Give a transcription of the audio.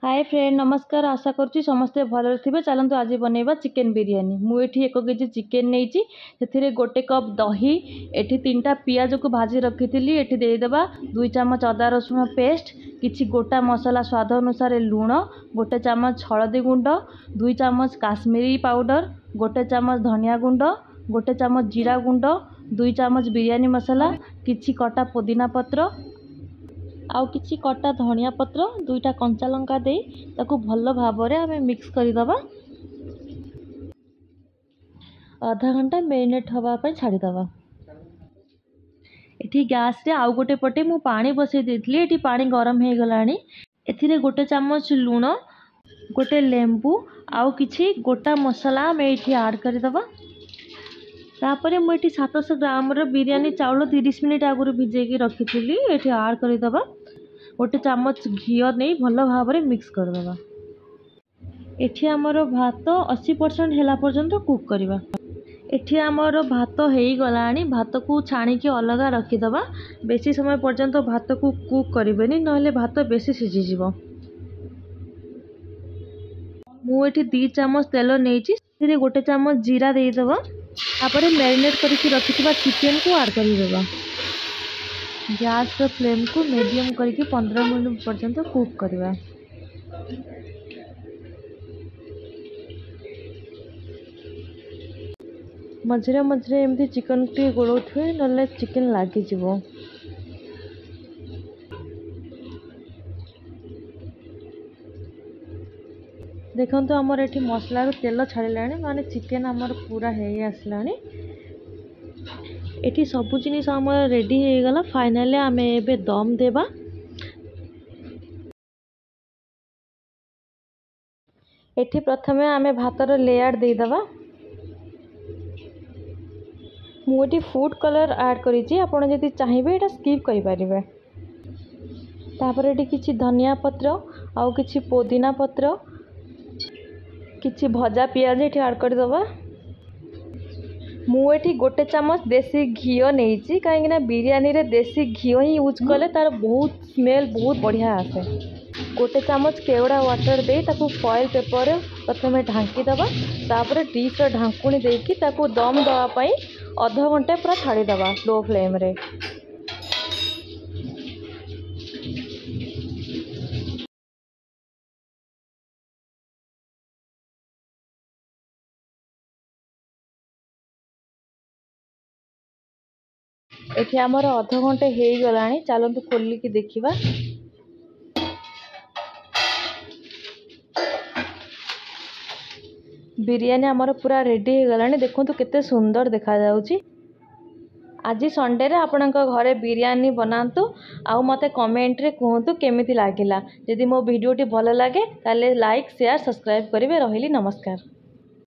Hi friend नमस्कार। आशा करुच्ची समस्ते भल थे। चलतु आज बनैबा चिकेन बिरियानी। मुझे 1 केजी चिकेन नहीं से गोटे कप दही एठी 3टा पियाज को भाजी रखी थी। एठी देदेबा 2 चामच अदा रसुण पेस्ट, किछि गोटा मसला स्वाद अनुसार लुण, गोटे चामच हलदी गुंड, 2 चामच काश्मीरी पाउडर, गोटे चामच धनिया गुंड, गोटे चामच जीरा गुंड, 2 चामच बिरियानी मसला, किछि कटा पुदीना पत्र आउ किछि कटा धनिया पत्र, 2टा कंचा लंका दे ताकू भल भाबरे आमे मिक्स करदबा। आधा घंटा मेरिनेट हवा पर छाड़ी दबा। एठी गैस रे आउ गोटे पटे मु पानी बसई देथली। एठी पानी गरम हे गलानी। एथिरे गोटे चामच लूण, गोटे लेंबू आउ किछि गोटा मसला मे एठी ऐड करदबा। तापरे मु एठी 700 ग्राम रो बिरयानी चावल 30 मिनिट आगुरु भिजेकी रखिथिली। एठी ऐड करदबा। गोटे चामच घी नहीं भल भाव मिक्स करदबा। एठी आमर भात 80% हेला पर्यंत कुक करवा। एठी आमर भात हो गलानी। भात को छाणिकी अलग रखीदबा। बेसी समय पर्यंत भात को कुक करेनि नहले भात बेसी सिझीजिवो। मु एठी 2 चामच तेल नहीं, गोटे चामच जीरा देदबा। तापरे मैरिनेट करके रखिथिबा चिकेन को ऐड करदबा। गैस रो फ्लेम को मीडियम करके 15 मिनट पर्यंत कुक करवा। मझे मझे एमती चिकन टी गोड़े ना चिकेन लगी। देखो आमर ये मसला तेल छाड़ा माने चिकेन आमर पूरा है आसलानी। एठी सबु जिनिस आमर रेडी हो गला। फाइनली आमे एबे दम देबा। एठी प्रथमे आमे भातर लेयर दे दबा। मुझे फूड कलर ऐड करी। आपण जदि चाहिए एटा स्किप करि परिबे। तापर एठी किछि धनिया पत्र आउ किछि पुदीना पत्र, किछि भजा पियाज एठी ऐड कर दबा। मुझे गोटे चामच देसी घी नहीं, कहीं बिरयानी रे देसी घी ही यूज कले तार बहुत स्मेल बहुत बढ़िया आसे। गोटे चामच केवड़ा वाटर दे ताकू फॉइल पेपर प्रथम ढांकी दबा। तापर डिश रो ढांकुणी देकी ताकू दम दवा पई आधा घंटे पूरा छाड़ी दबा लो फ्लेम रे। एठी आमर आधा घंटे हो गलानी। चलतु खोलिकी देखिबा। बिरयानी आमर पूरा रेडी हो गलानी। देखंतु केते सुंदर देखा जाउची। आज संडे रे आपणक घरे बिरयानी बनातु आउ मते कमेंट रे कहतु केमिति लागिला। यदि मो वीडियोटी भल लागे ताले लाइक शेयर सब्सक्राइब करिवे। रहिली नमस्कार।